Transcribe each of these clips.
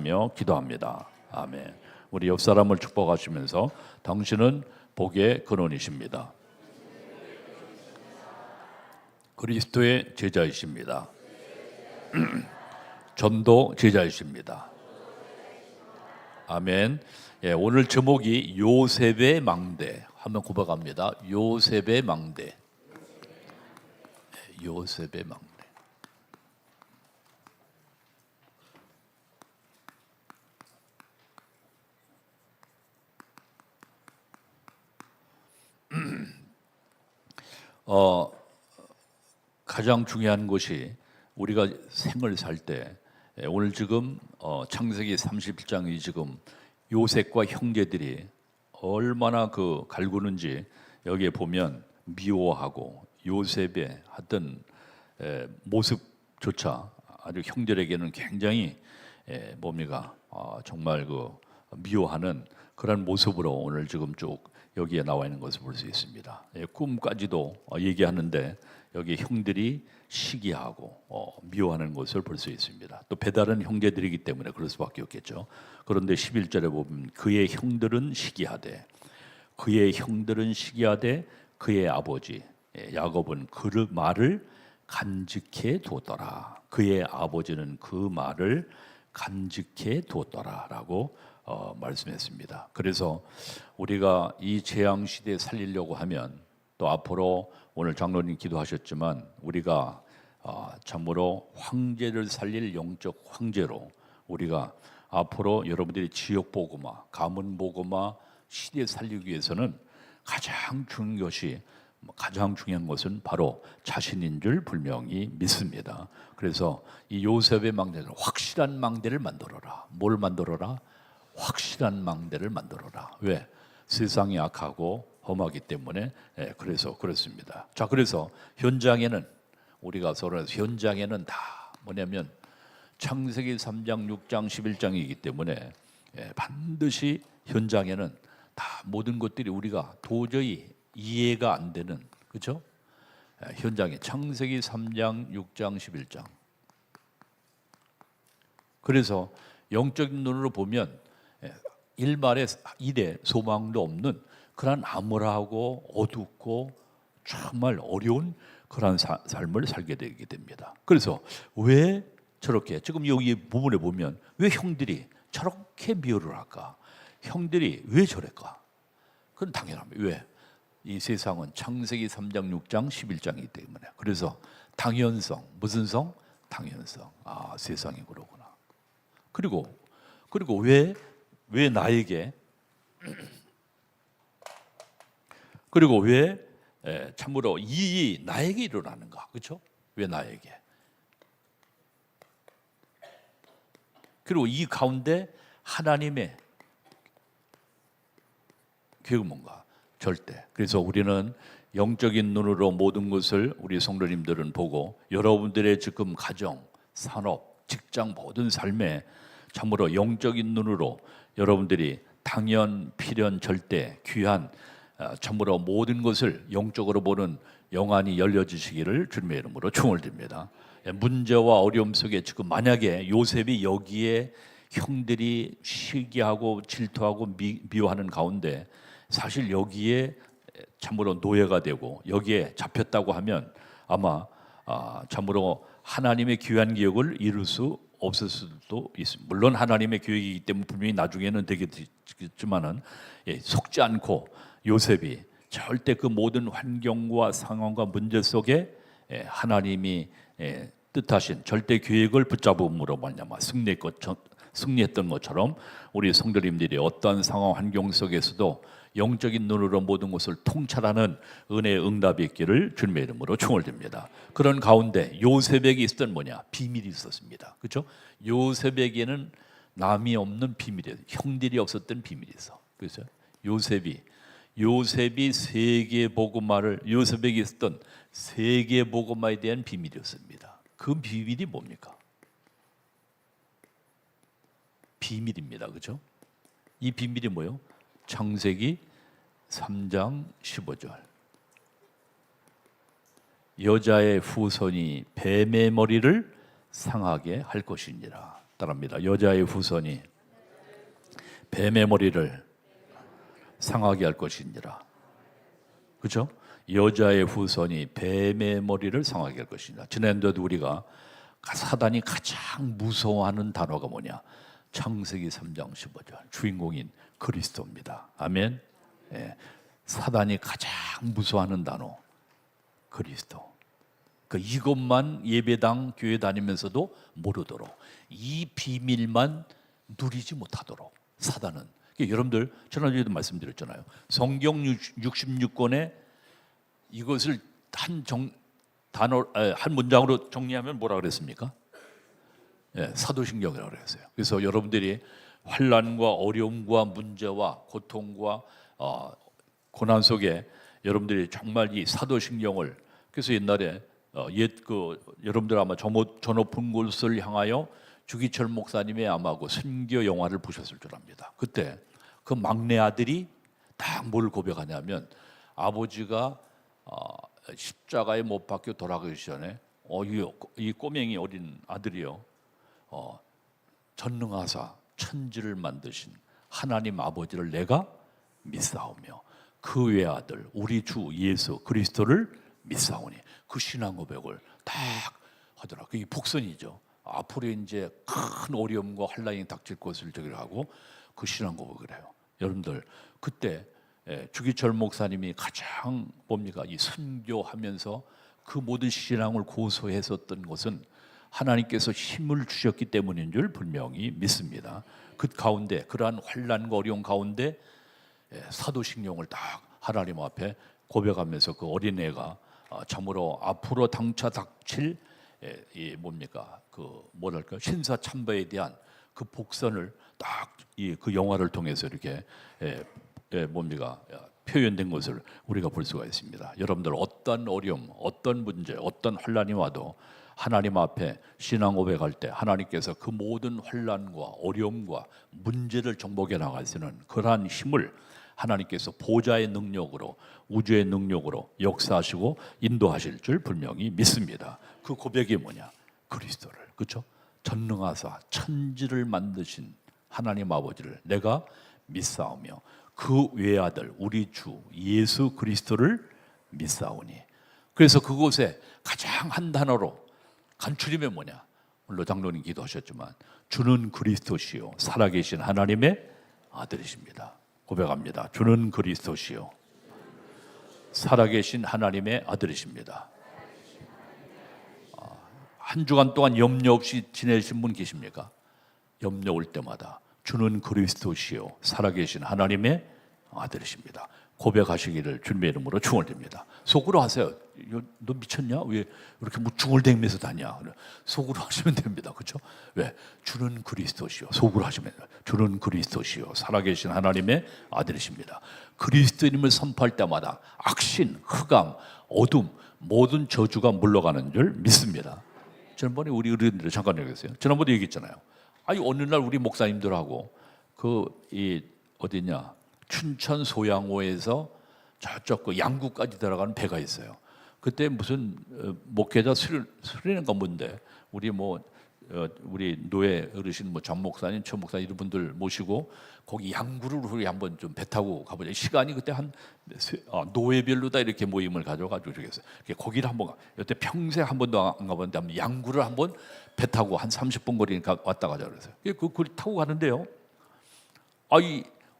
축원하며 기도합니다. 아멘. 우리 옆 사람을 축복하시면서 당신은 복의 근원이십니다. 그리스도의 제자이십니다. 전도 제자이십니다. 아멘. 예, 오늘 제목이 요셉의 망대. 한번 고백합니다. 요셉의 망대. 요셉의 망대. 가장 중요한 것이 우리가 생을 살 때 오늘 지금 창세기 31장이 지금 요셉과 형제들이 얼마나 그 갈구는지 여기에 보면 미워하고 요셉의 하던 모습조차 아주 형제에게는 굉장히 뭡니까 정말 그 미워하는 그런 모습으로 오늘 지금 쭉 여기에 나와 있는 것을 볼 수 있습니다. 꿈까지도 얘기하는데 여기 형들이 시기하고 미워하는 것을 볼 수 있습니다. 또 배달은 형제들이기 때문에 그럴 수밖에 없겠죠. 그런데 11절에 보면 그의 형들은 시기하되 그의 아버지 야곱은 그 말을 간직해 두었더라. 그의 아버지는 그 말을 간직해 두었더라라고 말씀했습니다. 그래서 우리가 이 재앙 시대에 살리려고 하면 또 앞으로 오늘 장로님 기도하셨지만 우리가 참으로 황제를 살릴 영적 황제로 우리가 앞으로 여러분들이 지역 보고마, 가문 보고마 시대에 살리기 위해서는 가장 중요한 것은 바로 자신인 줄 분명히 믿습니다. 그래서 이 요셉의 망대는 확실한 망대를 만들어라. 뭘 만들어라? 확실한 망대를 만들어라. 왜? 세상이 악하고 험하기 때문에 그래서 그렇습니다. 자, 그래서 현장에는 우리가 서로 현장에는 다 뭐냐면 창세기 3장, 6장, 11장이기 때문에 반드시 현장에는 다 모든 것들이 우리가 도저히 이해가 안 되는 그렇죠? 현장에 창세기 3장, 6장, 11장. 그래서 영적인 눈으로 보면 일말의 일에 소망도 없는 그런 암울하고 어둡고 정말 어려운 그런 삶을 살게 되게 됩니다. 그래서 왜 저렇게 지금 여기 부분에 보면 왜 형들이 저렇게 미워를 할까? 형들이 왜 저럴까? 그건 당연합니다. 왜? 이 세상은 창세기 3장, 6장, 11장이기 때문에. 그래서 당연성, 무슨 성? 당연성. 아, 세상이 그러구나. 그리고 왜 나에게 그리고 왜 참으로 이 나에게 일어나는가? 그렇죠? 왜 나에게? 그리고 이 가운데 하나님의 계획은 뭔가? 절대. 그래서 우리는 영적인 눈으로 모든 것을 우리 성도님들은 보고 여러분들의 지금 가정, 산업, 직장 모든 삶에 참으로 영적인 눈으로 여러분들이 당연, 필연, 절대, 귀한 참으로 모든 것을 영적으로 보는 영안이 열려지시기를 주님의 이름으로 축원을 드립니다. 문제와 어려움 속에 지금 만약에 요셉이 여기에 형들이 시기하고 질투하고 미워하는 가운데 사실 여기에 참으로 노예가 되고 여기에 잡혔다고 하면 아마 참으로 하나님의 귀한 기억을 이룰 수 없을 수도 있습니다. 물론 하나님의 계획이기 때문에 분명히 나중에는 되겠지만은 속지 않고 요셉이 절대 그 모든 환경과 상황과 문제 속에 하나님이 뜻하신 절대 계획을 붙잡음으로 말미암아 승리했던 것처럼 우리 성도님들이 어떠한 상황 환경 속에서도 영적인 눈으로 모든 것을 통찰하는 은혜의 응답이 있기를 주님의 이름으로 축원을 드립니다. 그런 가운데 요셉에게 있었던 뭐냐? 비밀이 있었습니다. 그렇죠? 요셉에게는 남이 없는 비밀이에요. 형들이 없었던 비밀이 있어. 그래서 요셉이 세계 복음화를 요셉에게 있었던 세계 복음화에 대한 비밀이었습니다. 그 비밀이 뭡니까? 비밀입니다. 그렇죠? 이 비밀이 뭐예요? 창세기 3장 15절. 여자의 후손이 뱀의 머리를 상하게 할 것이니라. 따라합니다. 여자의 후손이 뱀의 머리를 상하게 할 것이니라. 그렇죠? 여자의 후손이 뱀의 머리를 상하게 할 것이니라. 지난주에도 우리가 사단이 가장 무서워하는 단어가 뭐냐? 창세기 3장 15절 주인공인 그리스도입니다. 아멘. 예. 사단이 가장 무서워하는 단어 그리스도. 이것만 예배당 교회 다니면서도 모르도록, 이 비밀만 누리지 못하도록 사단은. 여러분들 지난주에도 말씀드렸잖아요. 성경 66권에 이것을 한 문장으로 정리하면 뭐라 그랬습니까? 예, 사도신경이라고 그랬어요. 그래서 여러분들이 환난과 어려움과 문제와 고통과 고난 속에 여러분들이 정말 이 사도신경을, 그래서 옛날에 여러분들 아마 저 높은 곳을 향하여 주기철 목사님의 아마 그 선교 영화를 보셨을 줄 압니다. 그때 그 막내 아들이 딱 뭘 고백하냐면, 아버지가 십자가에 못 박혀 돌아가기 전에 이 꼬맹이 어린 아들이요, 전능하사 천지를 만드신 하나님 아버지를 내가 믿사오며 그 외아들 우리 주 예수 그리스도를 믿사오니, 그 신앙 고백을 딱 하더라. 그게 복선이죠. 앞으로 이제 큰 어려움과 환난이 닥칠 것을 저기를 하고 그 신앙 고백을 해요. 여러분들 그때 주기철 목사님이 가장 뭡니까? 이 선교하면서 그 모든 신앙을 고소했었던 것은 하나님께서 힘을 주셨기 때문인 줄 분명히 믿습니다. 그 가운데, 그러한 환난과 어려움 가운데 사도신경을 딱 하나님 앞에 고백하면서 그 어린애가 참으로 앞으로 당차 닥칠 이 뭡니까? 그 뭐랄까? 신사참배에 대한 그 복선을 딱 그 영화를 통해서 이렇게 뭡니까? 표현된 것을 우리가 볼 수가 있습니다. 여러분들 어떤 어려움, 어떤 문제, 어떤 환난이 와도 하나님 앞에 신앙 고백할 때 하나님께서 그 모든 환난과 어려움과 문제를 정복해 나갈 수 있는 그러한 힘을 하나님께서 보좌의 능력으로, 우주의 능력으로 역사하시고 인도하실 줄 분명히 믿습니다. 그 고백이 뭐냐? 그리스도를, 그렇죠? 전능하사 천지를 만드신 하나님 아버지를 내가 믿사오며 그 외아들 우리 주 예수 그리스도를 믿사오니. 그래서 그곳에 가장 한 단어로 간추리면 뭐냐? 물론 장로님 기도하셨지만 주는 그리스도시요 살아계신 하나님의 아들이십니다. 고백합니다. 주는 그리스도시요 살아계신 하나님의 아들이십니다. 한 주간 동안 염려 없이 지내신 분 계십니까? 염려 올 때마다 주는 그리스도시요 살아계신 하나님의 아들이십니다. 고백하시기를 주님의 이름으로 축원드립니다. 속으로 하세요. 너 미쳤냐? 왜 이렇게 중얼대면서 다냐? 속으로 하시면 됩니다. 그렇죠? 왜? 주는 그리스도시요. 속으로 하시면 돼요. 주는 그리스도시요 살아계신 하나님의 아들이십니다. 그리스도님을 선포할 때마다 악신, 흑암, 어둠, 모든 저주가 물러가는 줄 믿습니다. 지난번에 우리 어른들이 잠깐 얘기했어요. 지난번에 얘기했잖아요. 아니 어느 날 우리 목사님들하고 어디냐 춘천 소양호에서 저쪽 그 양구까지 들어가는 배가 있어요. 그때 무슨 목회자 수련인가 뭔데 우리 우리 노예 어르신 전 목사님, 천 목사님 이런 분들 모시고 거기 양구를 우리 한번 좀 배 타고 가보자. 시간이 그때 노예별로 다 이렇게 모임을 가져가지고 저기했어요. 거기를 한번 여태 평생 한 번도 안 가봤는데 한번 양구를 한번 배 타고 한 30분 거리니까 왔다 가자 그랬어요. 그걸 타고 가는데요.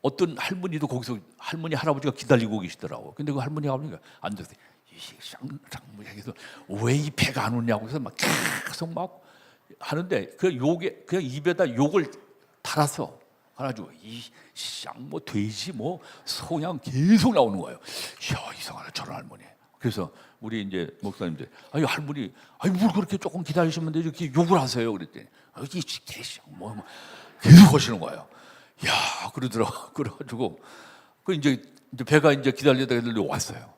어떤 할머니도 거기서 할아버지가 기다리고 계시더라고. 근데 그 할머니가 앉아서 장모님께서 왜 이 배가 안 오냐고 해서 막 계속 막 하는데 그냥 입에다 욕을 달아서 가지고 돼지 소냥 계속 나오는 거예요. 야 이상하다 저런 할머니. 그래서 우리 이제 목사님들 할머니 뭘 그렇게 조금 기다리시면 되죠. 이렇게 욕을 하세요. 그랬더니 이 돼지 계속 하시는 거예요. 야 그래가지고 이제 배가 이제 기다리다가 왔어요.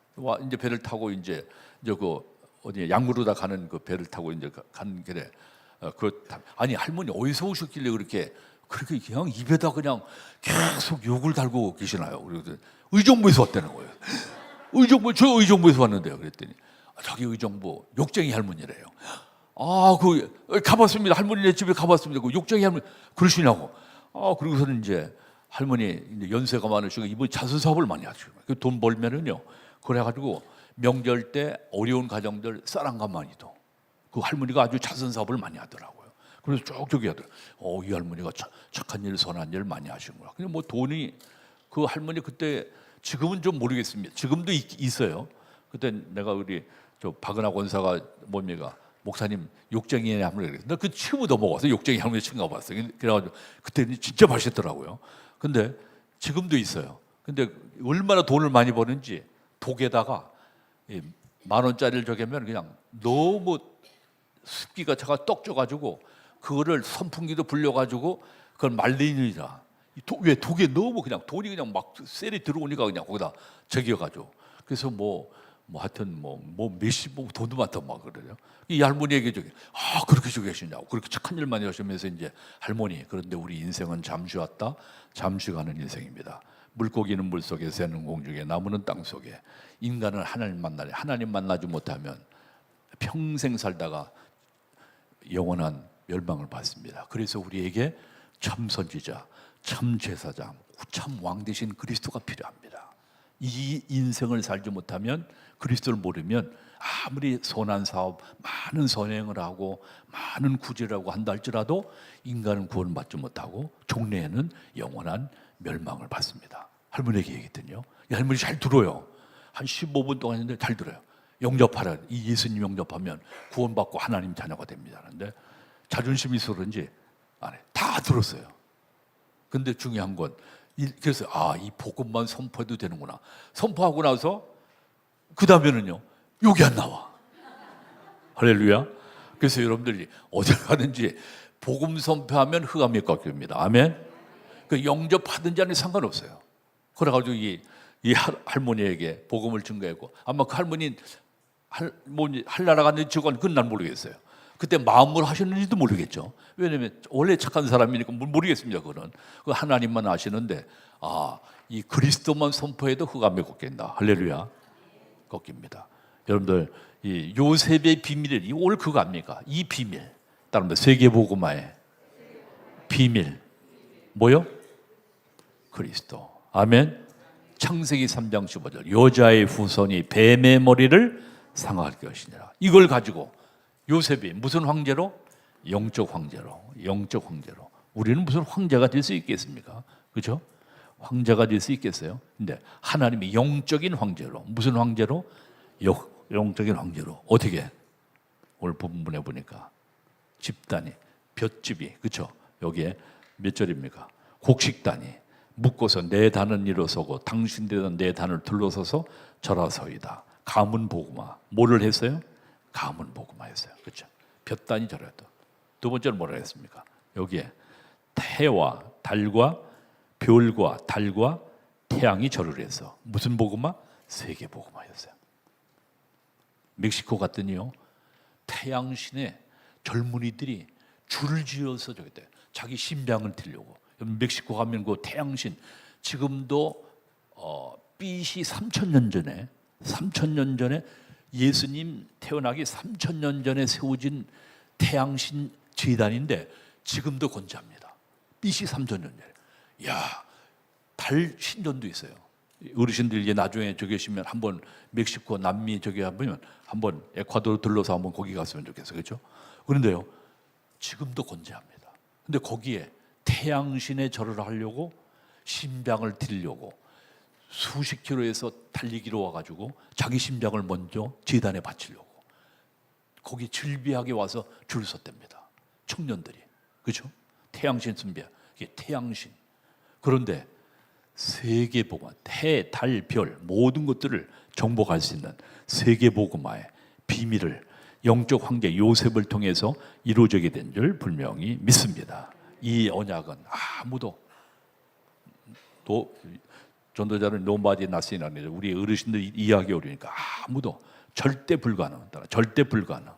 이제 배를 타고 이제 그 어디 양구로다 가는 그 배를 타고 이제 가는 길에 할머니 어디서 오셨길래 그렇게 그냥 입에다 그냥 계속 욕을 달고 계시나요? 그래서 의정부에서 왔다는 거예요. 의정부에서 왔는데요. 그랬더니 저기 의정부 욕쟁이 할머니래요. 가봤습니다. 할머니네 집에 가봤습니다. 그 욕쟁이 할머니 그러시냐고. 그리고서는 이제 할머니 이제 연세가 많으시고 이분 자선 사업을 많이 하시고 돈 벌면은요. 그래가지고 명절 때 어려운 가정들 쌀한가마니도 그 할머니가 아주 자선 사업을 많이 하더라고요. 그래서 쭉쭉 하더라고요. 이 할머니가 착한 일, 선한 일 많이 하시는구나. 근데 뭐 돈이 그 할머니 그때 지금은 좀 모르겠습니다. 지금도 있어요. 그때 내가 우리 저 박은하 권사가 뭡니까? 목사님 욕쟁이 할머니 그랬어. 나그 치부도 먹어서 욕쟁이 할머니 친구 가봤어요. 그래가지고 그때는 진짜 맛있더라고요. 근데 지금도 있어요. 근데 얼마나 돈을 많이 버는지 독에다가 10,000원짜리를 저기면 그냥 너무 습기가 차가 떡 쪄가지고 그거를 선풍기도 불려가지고 그걸 말리느라 왜 독에 너무 그냥 돈이 그냥 막 셀이 들어오니까 그냥 거기다 저기여가지고 그래서 하여튼 몇십 돈도 많다 막 그래요. 이 할머니에게 저기 그렇게 저기 하시냐고 그렇게 착한 일 많이 하시면서 이제 할머니 그런데 우리 인생은 잠시 왔다 잠시 가는 인생입니다. 물고기는 물 속에 새는 공중에 나무는 땅 속에 인간은 하나님 만나지 못하면 평생 살다가 영원한 멸망을 받습니다. 그래서 우리에게 참 선지자, 참 제사장, 참 왕 되신 그리스도가 필요합니다. 이 인생을 살지 못하면 그리스도를 모르면 아무리 선한 사업, 많은 선행을 하고 많은 구제를 하고 한다 할지라도 인간은 구원받지 못하고 종래에는 영원한 멸망을 받습니다. 할머니에게 얘기했더니요. 이 할머니 잘 들어요. 한 15분 동안 했는데 잘 들어요. 영접하라. 이 예수님 영접하면 구원받고 하나님 자녀가 됩니다. 그런데 자존심이 있어서 그런지 안 해. 다 들었어요. 근데 중요한 건 그래서 이 복음만 선포해도 되는구나. 선포하고 나서 그 다음에는요. 욕이 안 나와. 할렐루야. 그래서 여러분들이 어딜 가든지 복음 선포하면 흑암이 꺾입니다. 아멘. 그 영접하든지 아니 상관없어요. 그래가지고 이 할머니에게 복음을 증거했고 아마 그 할머니 할나라 갔는지 직원 그건 난 모르겠어요. 그때 마음으로 하셨는지도 모르겠죠. 왜냐하면 원래 착한 사람이니까 모르겠습니다. 그거는 그 하나님만 아시는데 이 그리스도만 선포해도 흑암에 꺾인다. 할렐루야. 꺾입니다. 여러분들 이 요셉의 비밀이 오늘 그거 압니까? 이 비밀 다른 말 세계복음화의 비밀 뭐요? 그리스도. 아멘. 창세기 3장 15절 여자의 후손이 뱀의 머리를 상할 것이니라. 이걸 가지고 요셉이 무슨 황제로? 영적 황제로. 우리는 무슨 황제가 될 수 있겠습니까? 그렇죠? 황제가 될 수 있겠어요? 근데 하나님이 영적인 황제로. 무슨 황제로? 영적인 황제로. 어떻게? 오늘 본문에 보니까 집단이 볏집이 그렇죠? 여기에 몇 절입니까? 곡식단이 묶어서 내 단은 일어서고 당신들은 내 단을 둘러서서 절하서이다. 가문 복음화. 뭐를 했어요? 가문 복음화했어요. 그렇죠? 볏단이 절했다. 두 번째는 뭐라 했습니까? 여기에 태와 달과 별과 달과 태양이 절을 해서 무슨 복음화? 세계 복음화였어요. 멕시코 갔더니요 태양신에 젊은이들이 줄을 지어서 저기 때 자기 신병을 드리려고. 멕시코 가면 그 태양신 지금도 BC 3,000년 전에 예수님 태어나기 3,000년 전에 세워진 태양신 제단인데 지금도 건재합니다. BC 3,000년 전에. 달 신전도 있어요. 어르신들 이제 나중에 저기 계시면 한번 멕시코 남미 저기 하면 한번 에콰도르 들러서 한번 거기 갔으면 좋겠어요. 그렇죠? 그런데요. 지금도 건재합니다. 근데 거기에 태양신에 절을 하려고 신병을 드리려고 수십 킬로에서 달리기로 와가지고 자기 신병을 먼저 제단에 바치려고 거기 즐비하게 와서 줄 섰답니다. 청년들이. 그렇죠? 태양신 숭배. 이게 태양신. 그런데 세계복음화, 태, 달, 별 모든 것들을 정복할 수 있는 세계복음화의 비밀을 영적 황제 요셉을 통해서 이루어지게 된 줄 분명히 믿습니다. 이 언약은 아무도 전도자는 노바디 나시나니 우리 어르신들이 이해하기 어려우니까 아무도 절대 불가능, 절대 불가능.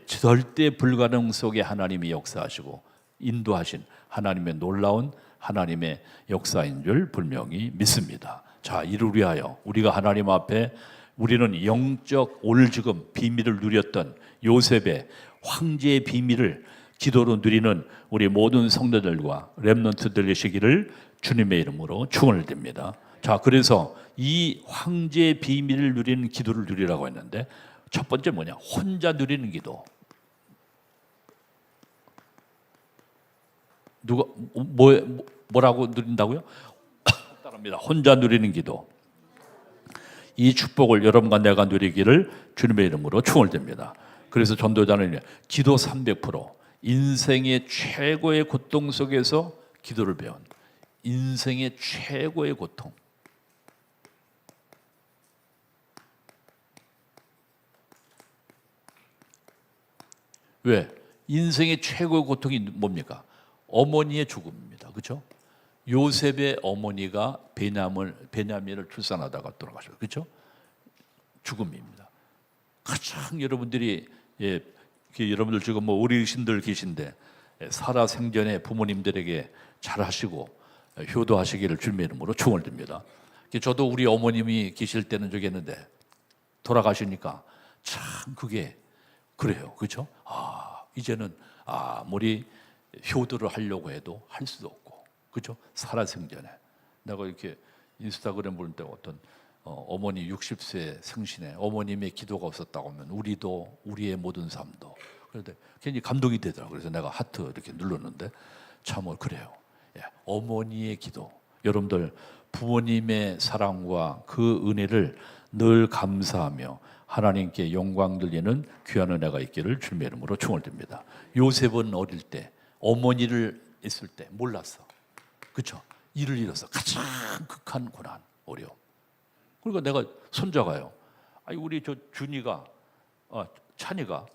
절대 불가능 속에 하나님이 역사하시고 인도하신 하나님의 놀라운 하나님의 역사인 줄 분명히 믿습니다. 자, 이를 위하여 우리가 하나님 앞에 우리는 영적 오늘 지금 비밀을 누렸던 요셉의 황제의 비밀을 기도로 누리는 우리 모든 성도들과 렘넌트들 되시기를 주님의 이름으로 축원을 드립니다. 자, 그래서 이 황제의 비밀을 누리는 기도를 누리라고 했는데 첫 번째 뭐냐? 혼자 누리는 기도. 누가 뭐라고 누린다고요? 따라합니다. 혼자 누리는 기도. 이 축복을 여러분과 내가 누리기를 주님의 이름으로 축원을 드립니다. 그래서 전도자는 기도 300%, 인생의 최고의 고통 속에서 기도를 배운 인생의 최고의 고통. 왜? 인생의 최고의 고통이 뭡니까? 어머니의 죽음입니다. 그렇죠? 요셉의 어머니가 베냐민을 출산하다가 돌아가셨어요. 그렇죠? 죽음입니다. 가장 여러분들이 여러분들 지금 뭐 어르신들 계신데 살아 생전에 부모님들에게 잘하시고 효도하시기를 주님의 이름으로 축원을 드립니다. 저도 우리 어머님이 계실 때는 저기 했는데 돌아가시니까 참 그게 그래요. 그렇죠? 이제는 아무리 효도를 하려고 해도 할 수도 없고, 그렇죠? 살아생전에 내가 이렇게 인스타그램 볼 때 어떤 어머니 60세 생신에 어머님의 기도가 없었다고 하면 우리도 우리의 모든 삶도 그런데 괜히 감동이 되더라고요. 그래서 내가 하트 이렇게 눌렀는데 참으로 그래요. 어머니의 기도, 여러분들 부모님의 사랑과 그 은혜를 늘 감사하며 하나님께 영광 돌리는 귀한 은혜가 있기를 주님의 이름으로 축원을 드립니다. 요셉은 어릴 때 어머니를 있을 때 몰랐어. 그렇죠? 일을 잃어서 가장 극한 고난, 어려움. 그러니까 내가 손자가요. 우리 저 준이가 찬이가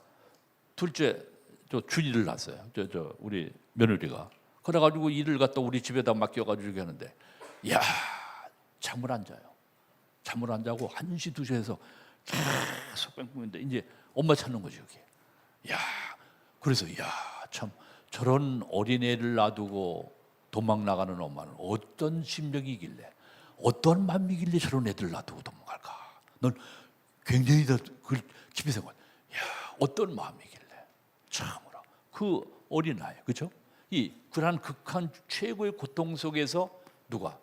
둘째 저 준이를 낳았어요. 저 우리 며느리가. 그래가지고 일을 갖다 우리 집에다 맡겨가지고 이렇게 하는데, 야 잠을 안 자요. 잠을 안 자고 1시 2시에서 계속 뺑뺑인데 이제 엄마 찾는 거지 여기. 그래서 참 저런 어린애를 놔두고 도망 나가는 엄마는 어떤 심정이길래, 어떤 마음이길래 저런 애들 놔두고 도망갈까? 넌 굉장히 그 깊이 생각. 어떤 마음이길래 참으로 그 어린아이, 그렇죠? 이 그러한 극한 최고의 고통 속에서 누가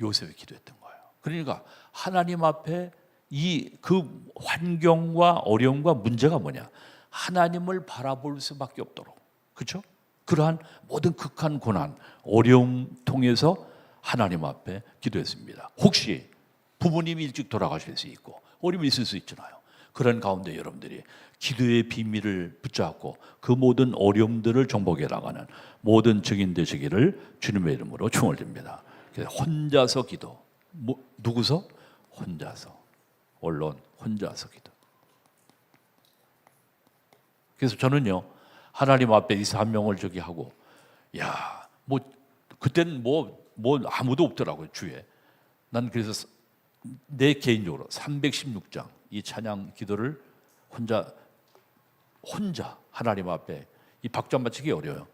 요셉이 기도했던 거예요. 그러니까 하나님 앞에 이 그 환경과 어려움과 문제가 뭐냐? 하나님을 바라볼 수밖에 없도록, 그렇죠? 그러한 모든 극한 고난, 어려움 통해서 하나님 앞에 기도했습니다. 혹시 부모님이 일찍 돌아가실 수 있고 어려움이 있을 수 있잖아요. 그런 가운데 여러분들이 기도의 비밀을 붙잡고 그 모든 어려움들을 정복해 나가는 모든 증인 되시기를 주님의 이름으로 축원을 드립니다. 혼자서 기도, 누구서? 혼자서, 언론 혼자서 기도. 그래서 저는요 하나님 앞에 이 사명을 저기 하고, 그때는 뭐 아무도 없더라고요 주위에. 난 그래서 내 개인적으로 316장 이 찬양 기도를 혼자 하나님 앞에 이 박자 맞추기 어려워요.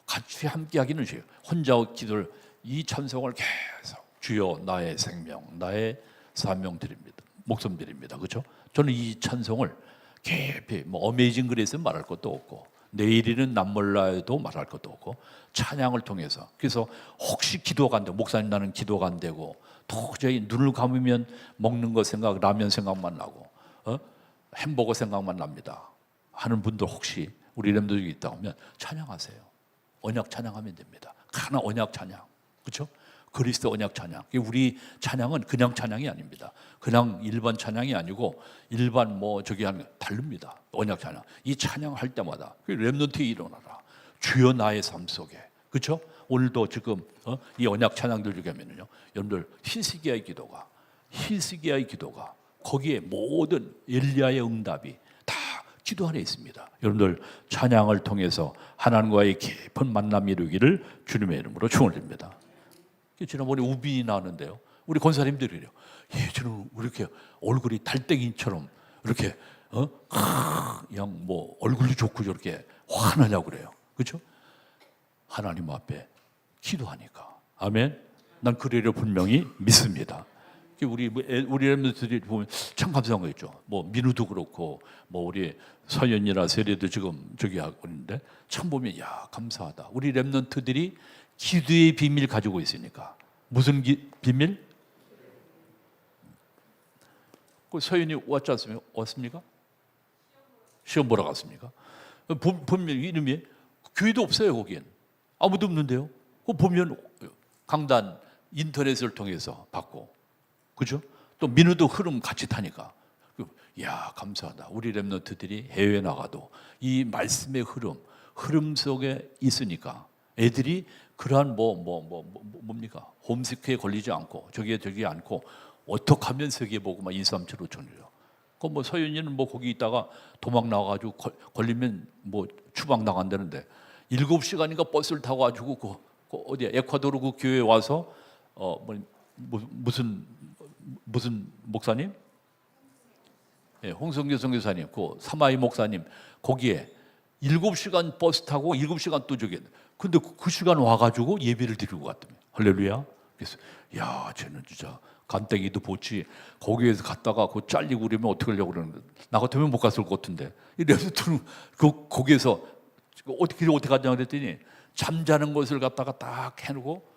같이 함께 하기는 쉬워요. 혼자 기도를 이 찬송을 계속 주여 나의 생명 나의 사명 드립니다. 목숨 드립니다. 그렇죠? 저는 이 찬송을 깊이 어메이징 그레이스 말할 것도 없고 내일이는 남 몰라도 말할 것도 없고 찬양을 통해서, 그래서 혹시 기도가 안 되고 목사님 나는 기도가 안 되고 도저히 눈을 감으면 먹는 거 생각, 라면 생각만 나고 햄버거 생각만 납니다 하는 분들 혹시 우리 렘들이 있다 하면 찬양하세요. 언약 찬양하면 됩니다. 하나 언약 찬양, 그렇죠? 그리스도 언약 찬양. 우리 찬양은 그냥 찬양이 아닙니다. 그냥 일반 찬양이 아니고 일반 저기 하는 다릅니다. 언약 찬양. 이 찬양할 때마다 렘넌트 일어나라. 주여 나의 삶 속에, 그렇죠? 오늘도 지금 이 언약 찬양들 중에 하면요, 여러분들 히스기야의 기도가 거기에 모든 엘리야의 응답이 다 기도 안에 있습니다. 여러분들 찬양을 통해서 하나님과의 깊은 만남이 이루기를 주님의 이름으로 축원을 드립니다. 지난번에 우빈이 나왔는데요, 우리 권사님들이래요. 저는 이렇게 얼굴이 달땡이처럼 이렇게 그냥 얼굴도 좋고 저렇게 환하냐고 그래요. 그렇죠? 하나님 앞에 기도하니까. 아멘. 난 그래를 분명히 믿습니다. 우리 렘넌트들이 보면 참 감사한 거 있죠. 뭐 민우도 그렇고 뭐 우리 서연이나 세례도 지금 저기 하고 있는데 참 보면 야 감사하다. 우리 렘넌트들이 기도의 비밀 가지고 있으니까. 무슨 비밀? 그 서연이 왔지 않습니까? 왔습니까? 시험 보러 갔습니까? 보면 이름이 교회도 없어요. 거기엔 아무도 없는데요. 그 보면 강단 인터넷을 통해서 받고, 그죠? 또 민우도 흐름 같이 타니까, 야 감사하다. 우리 렘넌트들이 해외 나가도 이 말씀의 흐름 속에 있으니까 애들이 그러한 뭡니까? 홈시크에 걸리지 않고 저기 않고 어떻게 하면 세계 보고 막 2, 3, 7, 5천이요. 뭐 서윤이는 뭐 거기 있다가 도망 나와가지고 걸리면 뭐 추방 나간다는데 7시간인가 버스를 타고 가지고 그 어디야 에콰도르 그 교회에 와서 무슨 목사님? 예, 홍성교 선교사님, 그 사마이 목사님 거기에 7시간 버스 타고 7시간 또 저기. 근데 그 시간 와가지고 예배를 드리고 갔더니 할렐루야. 그래서 야 쟤는 진짜 간땡이도 보지 거기에서 갔다가 그 잘리고 그러면 어떻게 하려고 그러는 거야. 나 같으면 못 갔을 것 같은데 레스토랑 거기에서 어떻게 갔냐고 그랬더니 잠자는 것을 갖다가 딱 해놓고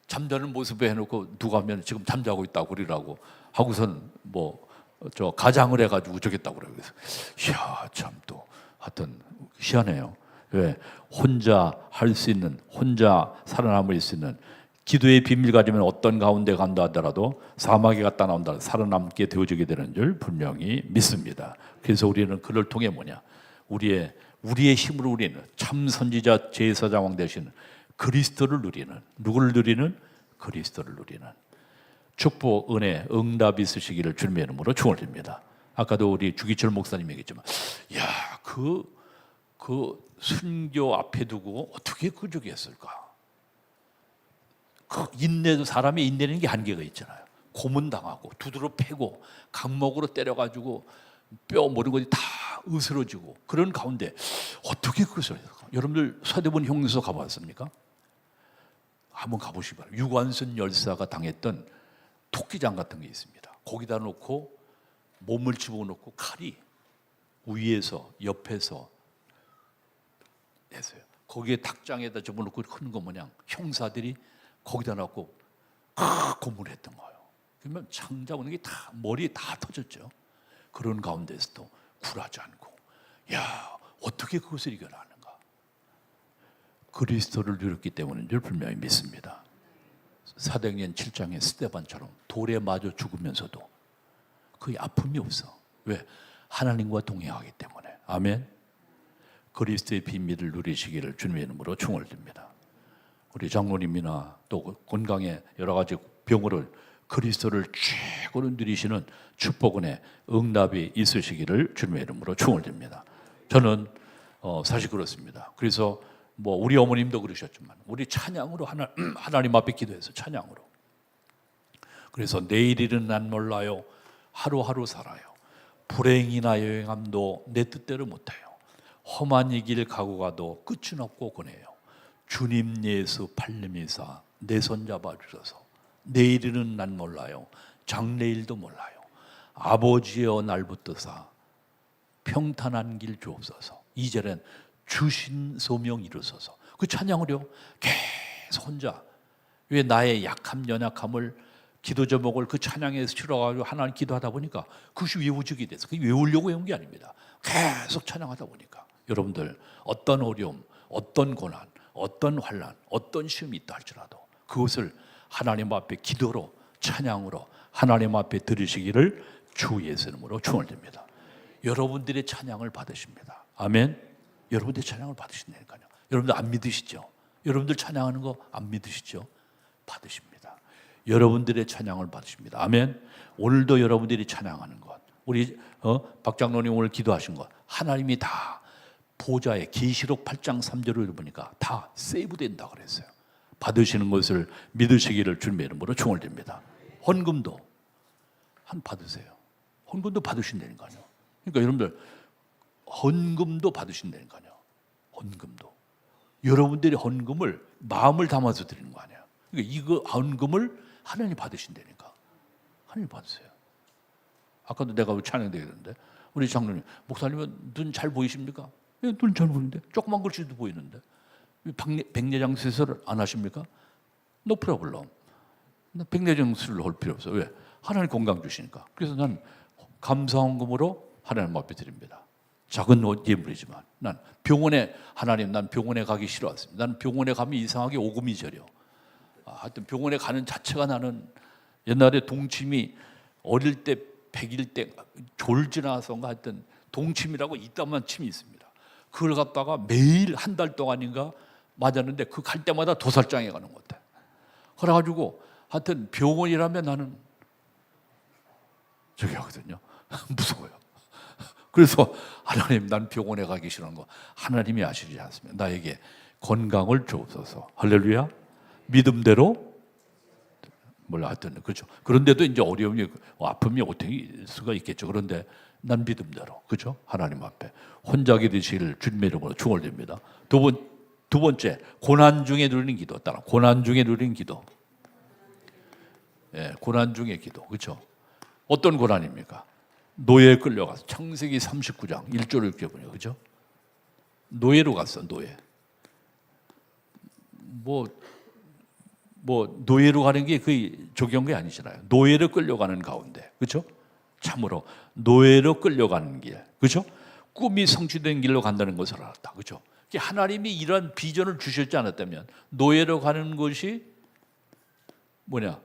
잠자는 모습에 해놓고 누가 하면 지금 잠자고 있다고 그러라고 하고선 뭐 저 가장을 해가지고 저겠다고 그래요. 그래서 이야 참 또 하여튼 희한해요. 왜 혼자 할 수 있는 혼자 살아남을 수 있는 기도의 비밀 가지면 어떤 가운데 간다 하더라도 사막에 갔다 나온다 살아남게 되어지게 되는 줄 분명히 믿습니다. 그래서 우리는 그를 통해 뭐냐 우리의 힘으로 우리는 참 선지자 제사장왕 되시는 그리스도를 누리는 누구를 누리는 그리스도를 누리는 축복 은혜 응답이 있으시기를 주님의 이름으로 축원드립니다. 아까도 우리 주기철 목사님 얘기했지만 야 그 순교 앞에 두고 어떻게 그 저기 했을까? 그 인내도 사람의 인내는 게 한계가 있잖아요. 고문당하고 두드러 패고 강목으로 때려가지고 뼈 모든 것이 다 으스러지고 그런 가운데 어떻게 그것을 했을까? 여러분들 서대문 형무소 가봤습니까? 한번 가보시기 바랍니다. 유관순 열사가 당했던 토끼장 같은 게 있습니다. 거기다 놓고 몸을 집어넣고 칼이 위에서 옆에서 했어요. 거기에 닭장에다 집어넣고 하는 거 모양 형사들이 거기다 놨고 고문을 했던 거예요. 그러면 창자 오는 게 다 머리에 다 터졌죠. 그런 가운데서도 굴하지 않고 야 어떻게 그것을 이겨나는가? 그리스도를 누렸기 때문인 줄 분명히 믿습니다. 사도행전 7장의 스데반처럼 돌에 맞아 죽으면서도 그 아픔이 없어. 왜? 하나님과 동행하기 때문에. 아멘. 그리스도의 비밀을 누리시기를 주님의 이름으로 축원드립니다. 우리 장로님이나 또 건강에 여러 가지 병으로 그리스도를 최고로 누리시는 축복은의 응답이 있으시기를 주님의 이름으로 축원드립니다. 저는 사실 그렇습니다. 그래서 뭐 우리 어머님도 그러셨지만 우리 찬양으로 하나님 앞에 기도해서 찬양으로. 그래서 내일일은 난 몰라요. 하루하루 살아요. 불행이나 여행함도 내 뜻대로 못해요. 험한 이 길 가고 가도 끝은 없고 그네요. 주님 예수 팔림이사 내 손 잡아주셔서 내일은 난 몰라요. 장래일도 몰라요. 아버지여 날 붙드사 평탄한 길 주옵소서. 2절엔 주신 소명 이루소서. 그 찬양을요 계속 혼자 왜 나의 약함 연약함을 기도 제목을 그 찬양에서 실어가지고 하나님 기도하다 보니까 그것이 외우적이 돼서 그게 외우려고 외운 게 아닙니다. 계속 찬양하다 보니까 여러분들 어떤 어려움, 어떤 고난, 어떤 환난, 어떤 시험이 있다 할지라도 그것을 하나님 앞에 기도로 찬양으로 하나님 앞에 드리시기를 주 예수 이름으로 축원드립니다. 여러분들의 찬양을 받으십니다. 아멘. 여러분들의 찬양을 받으신다니까요. 여러분들 안 믿으시죠? 여러분들 찬양하는 거 안 믿으시죠? 받으십니다. 여러분들의 찬양을 받으십니다. 아멘. 오늘도 여러분들이 찬양하는 것, 우리 박 장로님 오늘 기도하신 것 하나님이 다 보좌에 계시록 8장 3절을 보니까 다 세이브된다 그랬어요. 받으시는 것을 믿으시기를 주님의 이름으로 축원드립니다. 헌금도 받으세요. 헌금도 받으신다니까요. 그러니까 여러분들 헌금도 받으신다니까요. 헌금도 여러분들이 헌금을 마음을 담아서 드리는 거 아니에요. 그러니까 이거 헌금을 하나님 받으신다니까. 하나님 봤어요. 아까도 내가 찬양되겠는데 우리 장로님, 목사님은 눈 잘 보이십니까? 예, 눈 잘 보이는데 조그만 글씨도 보이는데 백내장 수술을 안 하십니까? No problem. 백내장 수술을 할 필요 없어. 왜? 하나님 건강 주시니까. 그래서 난 감사헌금으로 하나님 앞에 드립니다. 작은 예물이지만 난 병원에 가기 싫어했습니다. 난 병원에 가면 이상하게 오금이 저려. 하여튼 병원에 가는 자체가 나는 옛날에 동침이 어릴 때 100일 때 졸지나서인가 하여튼 동침이라고 이따만 침이 있습니다. 그걸 갖다가 매일 한 달 동안인가 맞았는데 그 갈 때마다 도살장에 가는 것 같아. 그래가지고 하여튼 병원이라면 나는 저기 하거든요. 무서워요. 그래서 하나님, 난 병원에 가기 싫은 거 하나님이 아시지 않습니까? 나에게 건강을 주옵소서. 할렐루야. 믿음대로 몰라 하여튼 그렇죠. 그런데도 이제 어려움이 아픔이 어떻게 있을 수가 있겠죠. 그런데 난 믿음대로 그렇죠. 하나님 앞에 혼자게 되시기를 주님의 이름으로 축원드립니다. 두 번째, 고난 중에 누리는 기도. 따라 고난 중에 누리는 기도. 예, 고난 중에 기도. 그렇죠. 어떤 고난입니까? 노예에 끌려가서 창세기 39장 1절을 읽어보냐, 그죠? 노예로 갔어, 노예. 뭐 노예로 가는 게 거의 적용한 게 아니잖아요. 노예로 끌려가는 가운데, 그렇죠? 참으로 노예로 끌려가는 길, 그렇죠? 꿈이 성취된 길로 간다는 것을 알았다, 그렇죠? 하나님이 이런 비전을 주셨지 않았다면 노예로 가는 것이 뭐냐?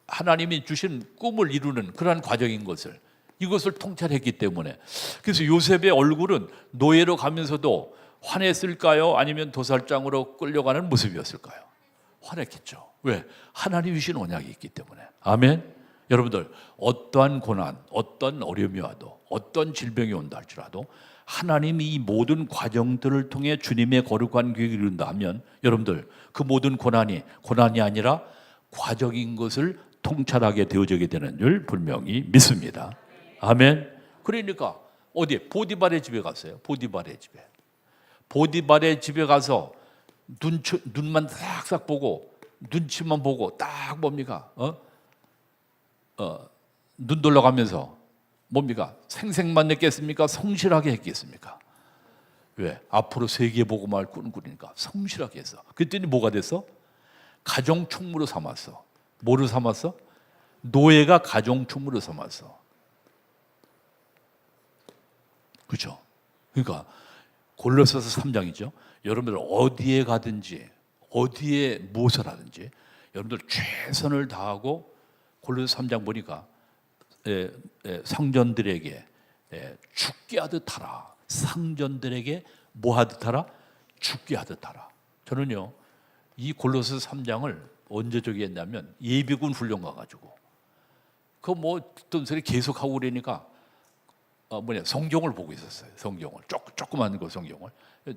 하나님이 주신 꿈을 이루는 그러한 과정인 것을 이것을 통찰했기 때문에 그래서 요셉의 얼굴은 노예로 가면서도 화냈을까요? 아니면 도살장으로 끌려가는 모습이었을까요? 화냈겠죠. 왜? 하나님이 주신 언약이 있기 때문에. 아멘. 여러분들 어떠한 고난, 어떤 어려움이 와도 어떤 질병이 온다 할지라도 하나님이 이 모든 과정들을 통해 주님의 거룩한 계획을 이룬다 하면 여러분들 그 모든 고난이 아니라 과정인 것을 통찰하게 되어지게 되는 줄 분명히 믿습니다. 아멘. 그러니까 어디에? 보디발의 집에 갔어요. 보디발의 집에 가서 눈만 싹싹 보고 눈치만 보고 딱 뭡니까? 눈 돌려가면서 뭡니까? 생색만 냈겠습니까? 성실하게 했겠습니까? 왜? 앞으로 세계 복음화를 꾸니까 성실하게 했어. 그랬더니 뭐가 됐어? 가정 총무로 삼았어. 뭐로 삼았어? 노예가 가정 총무로 삼았어. 그렇죠? 그러니까 골로새서 3장이죠. 여러분들 어디에 가든지 어디에 무엇을 하든지 여러분들 최선을 다하고 골로새 3장 보니까 상전들에게 죽게 하듯 하라. 상전들에게 뭐 하듯 하라? 죽게 하듯 하라. 저는요 이 골로새 3장을 언제 저기 했냐면 예비군 훈련 가가지고 그 뭐 듣던 소리 계속 하고 그러니까 성경을 보고 있었어요. 성경을 조그만 거 성경을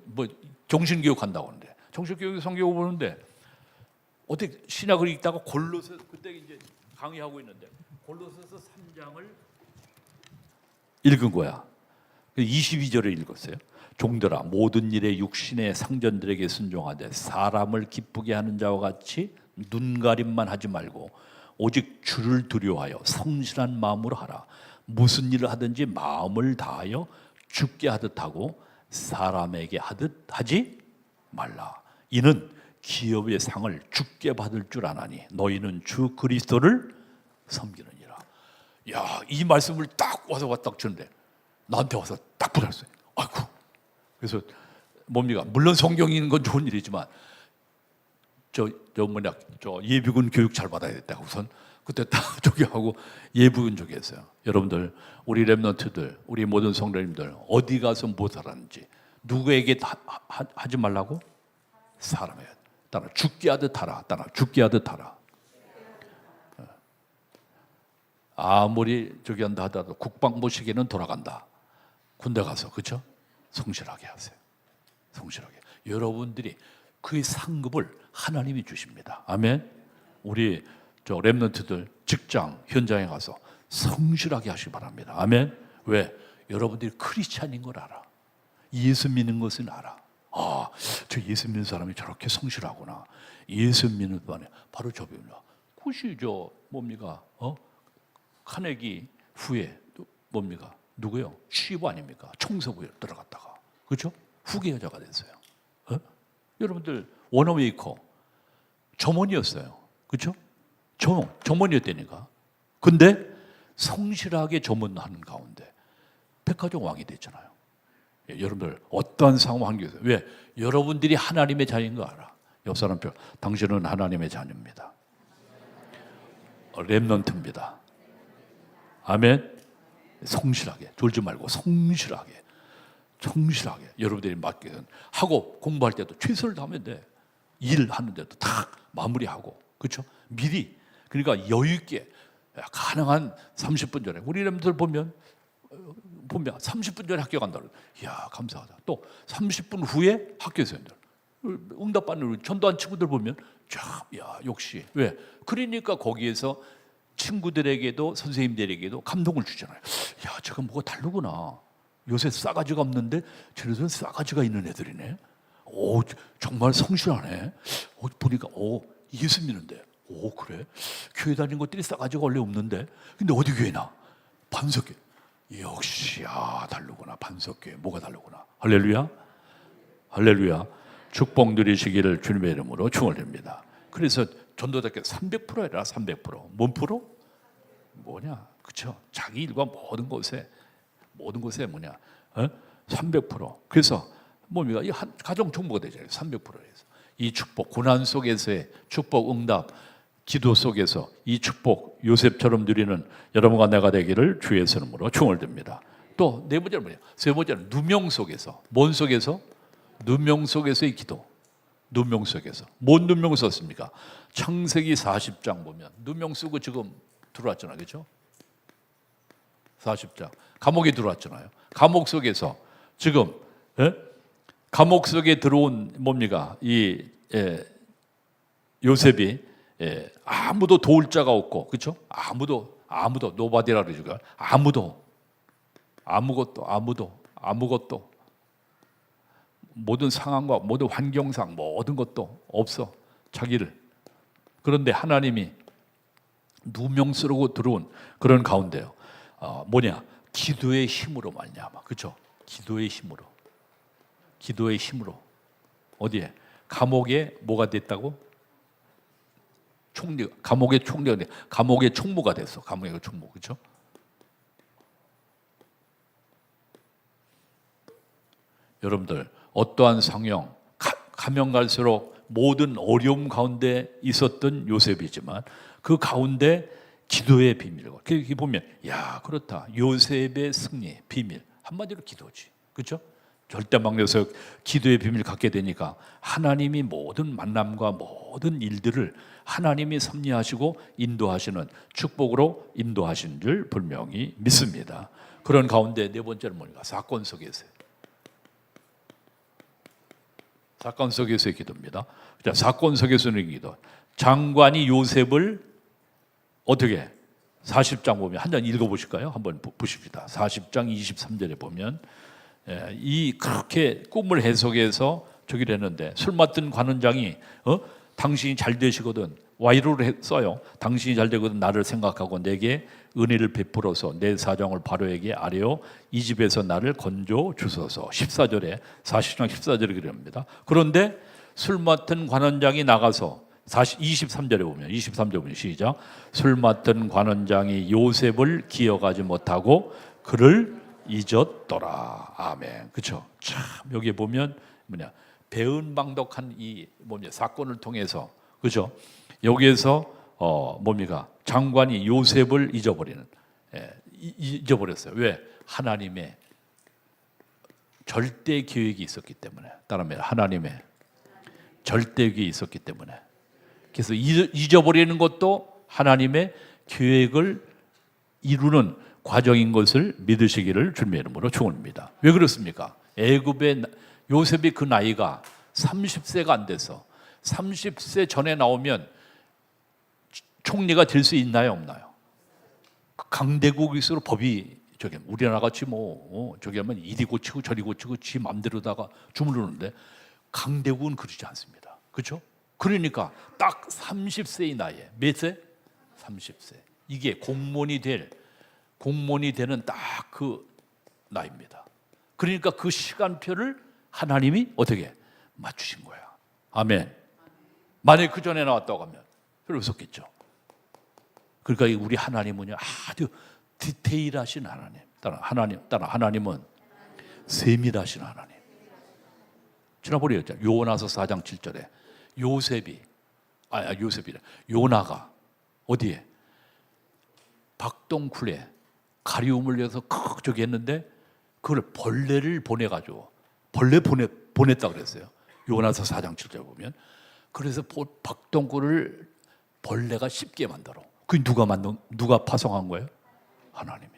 뭐 정신교육 한다고 하는데 정신교육 성경을 보는데 어떻게 신약을 읽다가 골로새 그때 이제 강의하고 있는데 골로새서 3장을 읽은 거야. 22절을 읽었어요. 종들아 모든 일에 육신의 상전들에게 순종하되 사람을 기쁘게 하는 자와 같이 눈가림만 하지 말고 오직 주를 두려워하여 성실한 마음으로 하라. 무슨 일을 하든지 마음을 다하여 죽게 하듯 하고 사람에게 하듯 하지 말라. 이는 기업의 상을 죽게 받을 줄 아나니 너희는 주 그리스도를 섬기느니라. 야, 이 말씀을 딱 와서 딱 주는데 나한테 와서 딱 붙었어요. 아이고. 그래서 뭡니까? 물론 성경이 있는 건 좋은 일이지만 저 예비군 교육 잘 받아야겠다. 우선 그때 딱 저기 하고 예비군 저기 했어요. 여러분들 우리 렘넌트들 우리 모든 성도님들 어디 가서 무엇을 하는지 누구에게 하지 말라고? 사람에게 따라 죽게 하듯 하라. 따라 죽게 하듯 하라. 아무리 저기 한다 하더라도 국방부식에는 돌아간다. 군대 가서 그렇죠? 성실하게 하세요. 성실하게. 여러분들이 그 상급을 하나님이 주십니다. 아멘. 우리 저 렘넌트들 직장 현장에 가서 성실하게 하시기 바랍니다. 아멘. 왜? 여러분들이 크리스찬인 걸 알아. 예수 믿는 것은 알아. 아, 저 예수 믿는 사람이 저렇게 성실하구나. 예수 믿는 바로 저분이야. 그것이 저 뭡니까? 카네기 후에 뭡니까? 누구요? 취업 아닙니까? 청소부에 들어갔다가, 그렇죠? 후계 여자가 됐어요. 어? 여러분들 워너메이커 점원이었어요, 그렇죠? 점원이었다니까. 근데 성실하게 점원하는 가운데 백화점 왕이 됐잖아요. 예, 여러분들 어떠한 상황 환경에서, 왜? 여러분들이 하나님의 자녀인 거 알아. 옆 사람표, 당신은 하나님의 자녀입니다. 렘넌트입니다. 아멘. 성실하게, 졸지 말고 성실하게 여러분들이 맡기는 하고, 공부할 때도 최선을 다하면 돼. 일하는 데도 다 마무리하고, 그렇죠? 미리, 그러니까 여유 있게 가능한 30분 전에, 우리 여러분들 보면 30분 전에 학교 간다. 이야, 감사하다. 또 30분 후에 학교에서 응답받는 우리 전도한 친구들 보면 참, 야, 역시. 왜? 그러니까 거기에서 친구들에게도 선생님들에게도 감동을 주잖아요. 야, 저거 뭐가 다르구나. 요새 싸가지가 없는데 저래서 싸가지가 있는 애들이네. 오, 정말 성실하네. 보니까 예수 믿는데. 오, 그래? 교회 다니는 것들이 싸가지가 원래 없는데. 근데 어디 교회나? 반석교회. 역시, 다르구나. 반석교회. 뭐가 다르구나. 할렐루야. 할렐루야. 축복 누리시기를 주님의 이름으로 축원드립니다. 그래서 전도자께 300%라 300%. 뭔 프로? 뭐냐? 그렇죠? 자기 일과 모든 것에 뭐냐? 300%. 그래서 뭡니까? 이 가정 정보가 되잖아요. 300%에서 이 축복, 고난 속에서의 축복, 응답, 기도 속에서 이 축복, 요셉처럼 누리는 여러분과 내가 되기를 주의 이름으로 축원드립니다. 또 네 번째는 뭐냐? 세 번째는 누명 속에서. 뭔 속에서? 누명 속에서의 기도. 누명 속에서. 뭔 누명 썼습니까? 창세기 40장 보면 누명 쓰고 지금 들어왔잖아요, 그렇죠? 40장 감옥에 들어왔잖아요. 감옥 속에서 지금 감옥 속에 들어온 뭡니까? 요셉이 아무도 도울 자가 없고, 그렇죠? 아무도 노바디라 그러죠. 아무것도 모든 상황과 모든 환경상 모든 것도 없어, 자기를. 그런데 하나님이 누명쓰고 들어온 그런 가운데요. 뭐냐? 기도의 힘으로 말미암아, 그렇죠? 기도의 힘으로 어디에? 감옥에 뭐가 됐다고? 감옥의 총리가 돼. 감옥의 총무가 됐어. 감옥의 총무, 그렇죠? 여러분들 어떠한 상황 가면 갈수록 모든 어려움 가운데 있었던 요셉이지만 그 가운데 기도의 비밀과 그렇게 보면, 야, 그렇다. 요셉의 승리 비밀 한마디로 기도지, 그렇죠? 절대 막내서 기도의 비밀 갖게 되니까 하나님이 모든 만남과 모든 일들을 하나님이 섭리하시고 인도하시는 축복으로 인도하신 줄 분명히 믿습니다. 그런 가운데 네 번째는 뭡니까? 사건 속에서의 기도입니다. 자, 사건 속에서의 기도. 장관이 요셉을 어떻게? 40장 보면 한 장 읽어보실까요? 한번 보십시다. 40장 23절에 보면 이 그렇게 꿈을 해석해서 저기를 했는데, 술 맡은 관원장이 당신이 잘 되시거든, 와이로를 써요. 당신이 잘 되거든 나를 생각하고 내게 은혜를 베풀어서 내 사정을 바로에게 아뢰어 이 집에서 나를 건져 주소서. 14절에 40장 14절에 그럽니다. 그런데 술 맡은 관원장이 나가서 23절에 보면 시작. 술 맡은 관원장이 요셉을 기억하지 못하고 그를 잊었더라. 아멘. 그렇죠? 참 여기 보면 뭐냐? 배은망덕한 이 사건을 통해서, 그렇죠? 여기에서 뭡니까? 장관이 요셉을 잊어버렸어요. 왜? 하나님의 절대 계획이 있었기 때문에. 따라하면 하나님의 절대 계획이 있었기 때문에. 그래서 잊어버리는 것도 하나님의 계획을 이루는 과정인 것을 믿으시기를 주님의 이름으로 축원합니다. 왜 그렇습니까? 애굽의 요셉이 그 나이가 30세가 안 돼서 30세 전에 나오면 총리가 될 수 있나요, 없나요? 강대국일수록 법이 우리나라 같이 저기 하면 이리 고치고 저리 고치고 지 맘대로다가 주무르는데, 강대국은 그러지 않습니다. 그렇죠? 그러니까 딱 30세의 나이에 몇 세? 30세. 이게 공무원이 되는 딱 그 나이입니다. 그러니까 그 시간표를 하나님이 어떻게 맞추신 거야. 아멘. 만약에 그 전에 나왔다고 하면 별로 없었겠죠. 그러니까 우리 하나님은요, 아주 디테일하신 하나님. 따라 하나님은 세밀하신 하나님. 지난번에 했잖아요. 요나서 4장 7절에 요나가 어디에? 박동굴에 가리움을 위해서 저기 했는데 그걸 벌레를 보내가지고 보냈다 그랬어요. 요나서 4장 7절 보면. 그래서 박동굴을 벌레가 씹게 만들어. 그 누가 파송한 거예요? 하나님이.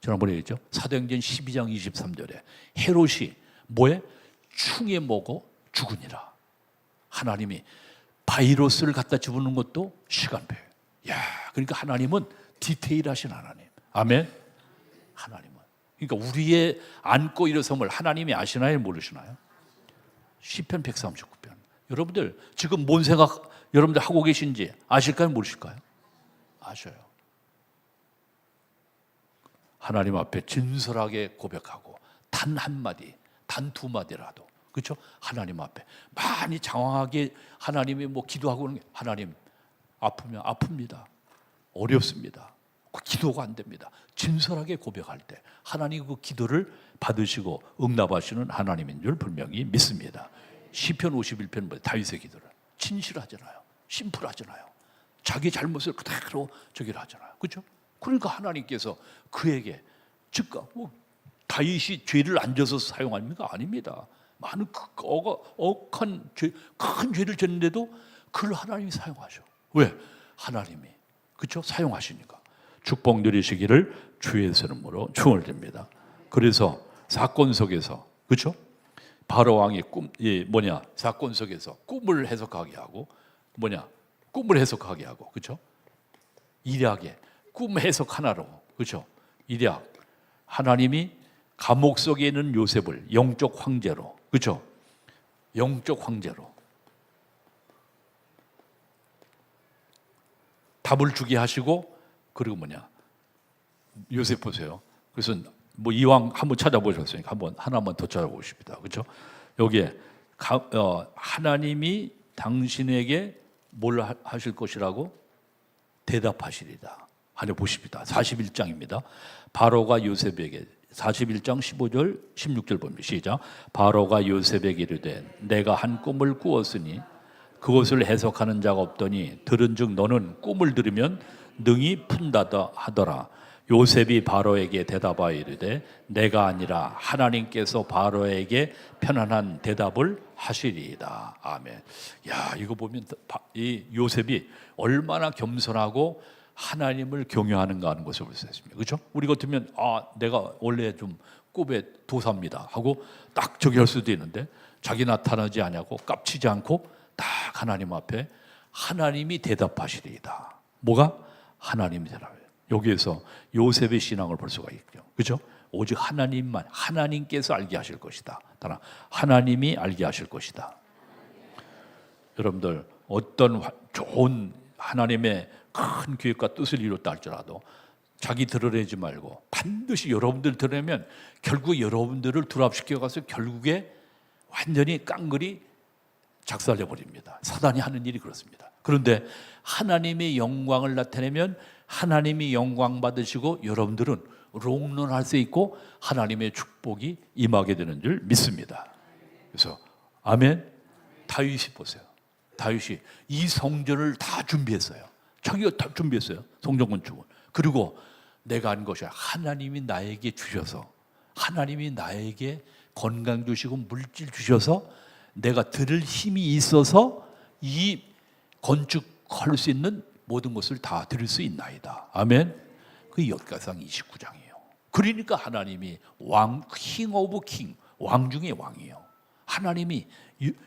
지난번에 얘기했죠. 사도행전 12장 23절에 헤롯이 뭐에? 충에 먹어 죽으니라. 하나님이 바이러스를 갖다 집어넣는 것도 시간표예요. 야, 그러니까 하나님은 디테일하신 하나님. 아멘. 하나님은. 그러니까 우리의 안고 일어섬을 하나님이 아시나요? 모르시나요? 시편 139편. 여러분들 지금 뭔 생각 여러분들 하고 계신지 아실까요? 모르실까요? 아셔요. 하나님 앞에 진솔하게 고백하고 단 한마디, 단 두 마디라도, 그렇죠? 하나님 앞에 많이 장황하게 하나님이 뭐 기도하고 그러는 게, 하나님 아프면 아픕니다. 어렵습니다. 그 기도가 안 됩니다. 진솔하게 고백할 때 하나님 그 기도를 받으시고 응답하시는 하나님인 줄 분명히 믿습니다. 시편 51편 다윗의 기도를 진실하잖아요. 심플하잖아요. 자기 잘못을 그대로 저기를 하잖아요. 그렇죠? 그러니까 하나님께서 그에게 즉각 다윗이 죄를 안 져서 사용합니까? 아닙니다. 많은 억한 죄, 큰 죄를 졌는데도 그걸 하나님이 사용하셔. 왜? 하나님이 그렇죠? 사용하시니까. 축복 누리시기를 주의 이름으로 축원드립니다. 그래서 사건 속에서 그렇죠? 바로 왕이 사건 속에서 꿈을 해석하게 하고 꿈을 해석하게 하고 그렇죠? 일약에 꿈 해석 하나로 그렇죠? 일약 하나님이 감옥 속에 있는 요셉을 영적 황제로 그렇죠? 영적 황제로 답을 주게 하시고 그리고 요셉 보세요. 그래서 이왕 한번 찾아보셨으니까 하나만 더 찾아보십니다. 그렇죠? 여기에 하나님이 당신에게 뭘 하실 것이라고 대답하시리다. 하늘 보십니다. 41장입니다. 바로가 요셉에게 41장 15절 16절 봅니다. 시작. 바로가 요셉에게 이르되 내가 한 꿈을 꾸었으니 그것을 해석하는 자가 없더니 들은즉 너는 꿈을 들으면 능히 푼다다 하더라. 요셉이 바로에게 대답하여 이르되 내가 아니라 하나님께서 바로에게 편안한 대답을 하시리이다. 아멘. 야, 이거 보면 이 요셉이 얼마나 겸손하고 하나님을 경외하는가 하는 것을 볼 수 있습니다. 그렇죠? 우리 같으면 내가 원래 좀 꿈의 도사입니다 하고 딱 저기 할 수도 있는데 자기 나타나지 않냐고 깝치지 않고 딱 하나님 앞에 하나님이 대답하시리이다. 뭐가? 하나님이 대답해요. 여기에서 요셉의 신앙을 볼 수가 있죠. 그렇죠? 오직 하나님께서 알게 하실 것이다. 따라 하나님이 알게 하실 것이다. 여러분들 어떤 좋은 하나님의 큰 계획과 뜻을 이뤘다 할지라도 자기 드러내지 말고 반드시 여러분들 드러내면 결국 여러분들을 두랍시켜 가서 결국에 완전히 깡그리 작살내 버립니다. 사단이 하는 일이 그렇습니다. 그런데 하나님의 영광을 나타내면 하나님이 영광 받으시고 여러분들은 롱런할 수 있고 하나님의 축복이 임하게 되는 줄 믿습니다. 그래서 아멘. 다윗이 보세요. 다윗이 이 성전을 다 준비했어요. 자기가 다 준비했어요. 성전 건축을. 그리고 내가 한 것이 하나님이 나에게 주셔서 하나님이 나에게 건강 주시고 물질 주셔서 내가 들을 힘이 있어서 이 건축할 수 있는 모든 것을 다 드릴 수 있나이다. 아멘. 그 역가상 29장이에요. 그러니까 하나님이 킹 오브 킹, 왕 중의 왕이에요. 하나님이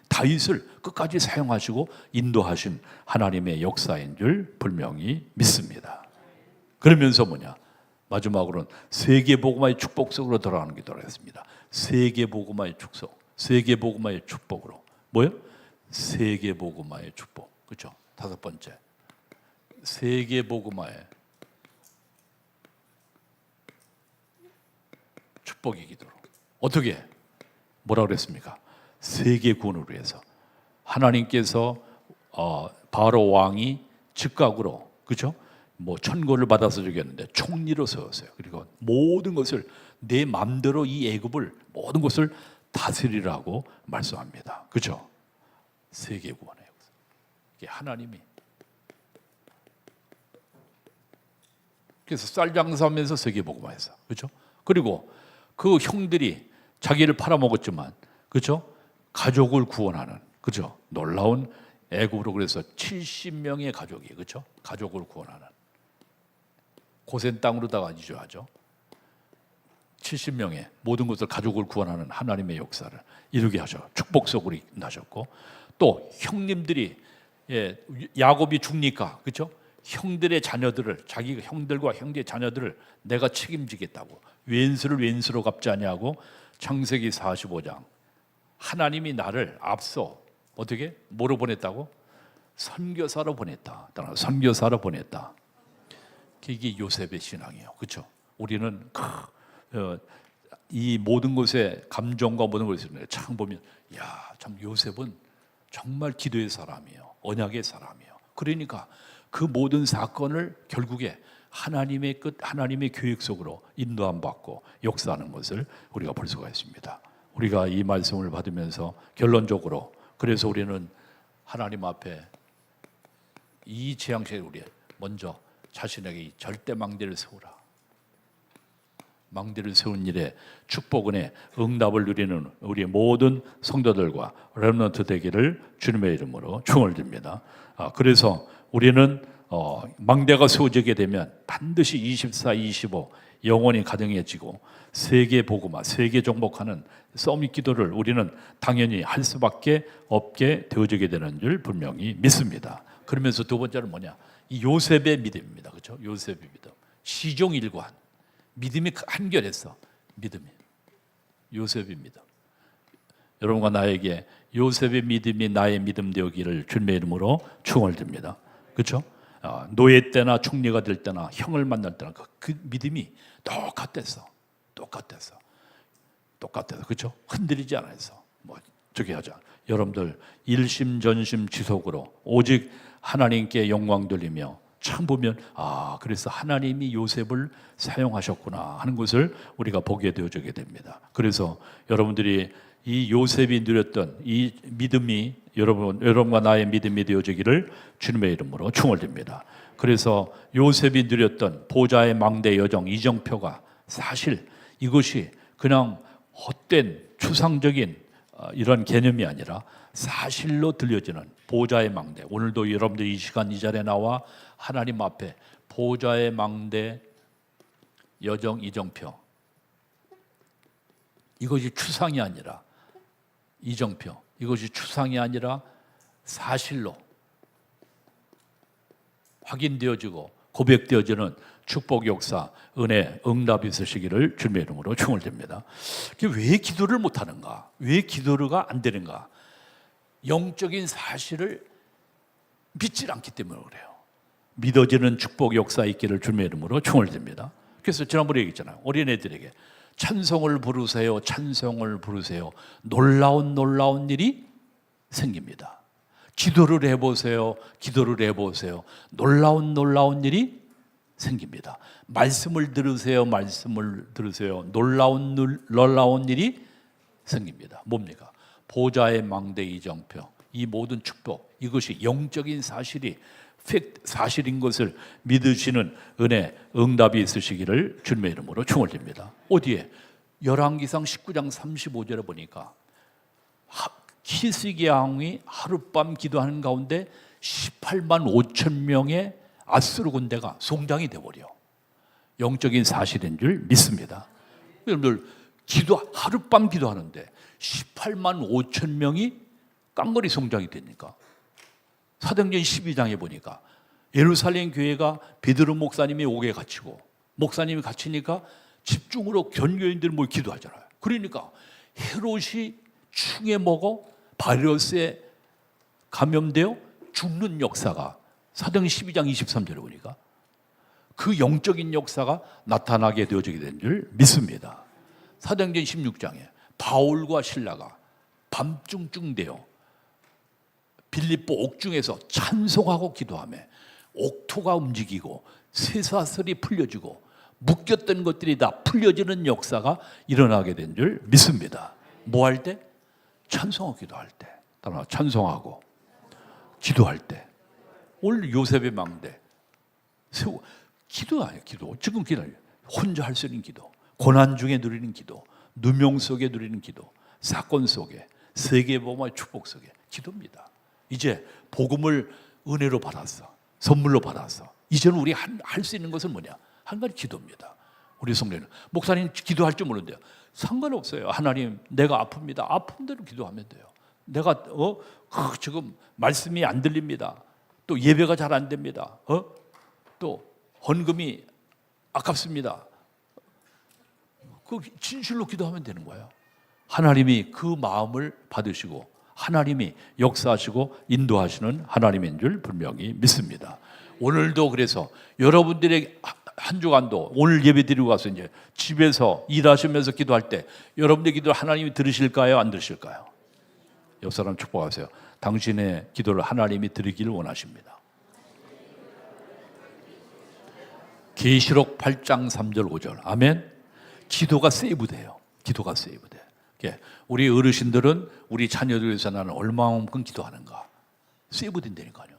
다윗을 끝까지 사용하시고 인도하신 하나님의 역사인 줄 분명히 믿습니다. 그러면서 마지막으로는 세계복음화의 축복 속으로 들어가는 게 들어가겠습니다. 세계복음화의 축복, 세계복음화의 축복으로 뭐요? 세계복음화의 축복. 그렇죠? 다섯 번째, 세계복음화의 축복의 기도로. 어떻게? 뭐라 그랬습니까? 세계 구원을 위해서. 하나님께서 바로 왕이 즉각으로, 그죠? 뭐 천고를 받아서 죽였는데 총리로 세웠어요. 그리고 모든 것을 내 마음대로 이 애굽을 모든 것을 다스리라고 말씀합니다. 그죠? 세계 구원의 역사. 이게 하나님이. 그래서 쌀 장사하면서 세계 복음화했어. 그죠? 그리고 그 형들이 자기를 팔아먹었지만, 그죠? 가족을 구원하는, 그죠? 놀라운 애굽으로. 그래서 70명의 가족이, 그죠? 가족을 구원하는 고센 땅으로다가 이주하죠. 70명의 모든 것을 가족을 구원하는 하나님의 역사를 이루게 하셔. 축복 속으로 나셨고, 또 형님들이, 야곱이 죽니까, 그죠? 형들의 자녀들을, 자기 형들과 형제의 자녀들을 내가 책임지겠다고, 왼수를 왼수로 갚지 아니하고, 창세기 45장 하나님이 나를 앞서 어떻게? 뭐로 보냈다고? 선교사로 보냈다. 선교사로 보냈다. 이게 요셉의 신앙이에요. 그렇죠? 우리는 이 모든 것에 감정과 모든 것을 참 보면, 야, 참 요셉은 정말 기도의 사람이에요. 언약의 사람이에요. 그러니까 그 모든 사건을 결국에 하나님의 끝, 하나님의 계획 속으로 인도함 받고 역사하는 것을 우리가 볼 수가 있습니다. 우리가 이 말씀을 받으면서 결론적으로, 그래서 우리는 하나님 앞에 이 재앙시에 우리 먼저 자신에게 이 절대 망대를 세우라. 망대를 세운 일에 축복 은혜 응답을 누리는 우리 모든 성도들과 렘넌트 되기를 주님의 이름으로 축원을 드립니다. 그래서 우리는 망대가 세워지게 되면 반드시 24, 25 영원히 가능해지고 세계 복음화, 세계 정복하는 서밋 기도를 우리는 당연히 할 수밖에 없게 되어지게 되는 줄 분명히 믿습니다. 그러면서 두 번째는 뭐냐? 이 요셉의 믿음입니다. 그렇죠? 요셉의 믿음. 시종일관. 믿음이 한결했어. 믿음이. 요셉의 믿음. 여러분과 나에게 요셉의 믿음이 나의 믿음 되기를 주님의 이름으로 축원을 드립니다. 그렇죠? 노예 때나 총리가 될 때나 형을 만날 때나 그 믿음이 똑같았어. 그렇죠? 흔들리지 않아서 저기 하자. 여러분들 일심전심 지속으로 오직 하나님께 영광 돌리며 참 보면 그래서 하나님이 요셉을 사용하셨구나 하는 것을 우리가 보게 되어지게 됩니다. 그래서 여러분들이 이 요셉이 누렸던 이 믿음이 여러분과 나의 믿음이 되어지기를 주님의 이름으로 축원드립니다. 그래서 요셉이 누렸던 보좌의 망대 여정 이정표가 사실 이것이 그냥 헛된 추상적인 이런 개념이 아니라 사실로 들려지는 보좌의 망대. 오늘도 여러분들이 이 시간 이 자리에 나와 하나님 앞에 보좌의 망대 여정 이정표, 이것이 추상이 아니라 이정표, 이것이 추상이 아니라 사실로 확인되어지고 고백되어지는 축복 역사, 은혜, 응답이 있으시기를 주님의 이름으로 축원을 드립니다. 왜 기도를 못하는가? 왜 기도가 안 되는가? 영적인 사실을 믿지 않기 때문에 그래요. 믿어지는 축복 역사 있기를 주님의 이름으로 축원을 드립니다. 그래서 지난번에 얘기했잖아요. 어린애들에게 찬송을 부르세요. 찬송을 부르세요. 놀라운 일이 생깁니다. 기도를 해보세요. 기도를 해보세요. 놀라운 일이 생깁니다. 말씀을 들으세요. 말씀을 들으세요. 놀라운 일이 생깁니다. 뭡니까? 보좌의 망대 이정표, 이 모든 축복, 이것이 영적인 사실인 것을 믿으시는 은혜, 응답이 있으시기를 주님의 이름으로 축원을 드립니다. 어디에? 열왕기상 19장 35절에 보니까 히스기야 왕이 하룻밤 기도하는 가운데 18만 5천 명의 아수르 군대가 송장이 되어버려. 영적인 사실인 줄 믿습니다. 여러분들 하룻밤 기도하는데 18만 5천 명이 깡거리 송장이 되니까 사도행전 12장에 보니까 예루살렘 교회가 베드로 목사님이 옥에 갇히고 목사님이 갇히니까 집중으로 견교인들이 뭘 기도하잖아요. 그러니까 헤롯이 충에 먹어 바이러스에 감염되어 죽는 역사가 사도행전 12장 23절에 보니까 그 영적인 역사가 나타나게 되어지게 된 줄 믿습니다. 사도행전 16장에 바울과 실라가 밤중쯤 되어 빌립보 옥중에서 찬송하고 기도하며 옥토가 움직이고 쇠사슬이 풀려지고 묶였던 것들이 다 풀려지는 역사가 일어나게 된 줄 믿습니다. 뭐 할 때? 찬송하고 기도할 때. 따라 찬송하고 기도할 때. 오늘 요셉의 망대 기도 아니에요. 기도. 지금 기도해요. 혼자 할 수 있는 기도, 고난 중에 누리는 기도, 누명 속에 누리는 기도, 사건 속에, 세계보험의 축복 속에 기도입니다. 이제 복음을 은혜로 받았어. 선물로 받았어. 이제는 우리 할 수 있는 것은 뭐냐? 한 가지 기도입니다. 우리 성도는 목사님 기도할 줄 모르는데요. 상관없어요. 하나님 내가 아픕니다. 아픈 대로 기도하면 돼요. 내가 지금 말씀이 안 들립니다. 또 예배가 잘 안 됩니다. 또 헌금이 아깝습니다. 그 진실로 기도하면 되는 거예요. 하나님이 그 마음을 받으시고 하나님이 역사하시고 인도하시는 하나님인 줄 분명히 믿습니다. 오늘도 그래서 여러분들의 한 주간도 오늘 예배 드리고 가서 이제 집에서 일하시면서 기도할 때 여러분들의 기도를 하나님이 들으실까요? 안 들으실까요? 옆 사람 축복하세요. 당신의 기도를 하나님이 들으기를 원하십니다. 계시록 8장 3절 5절 아멘. 기도가 세이브돼요. 기도가 세이브돼. 우리 어르신들은 우리 자녀들 위해서 나는 얼마만큼 기도하는가 세이브된다니까요.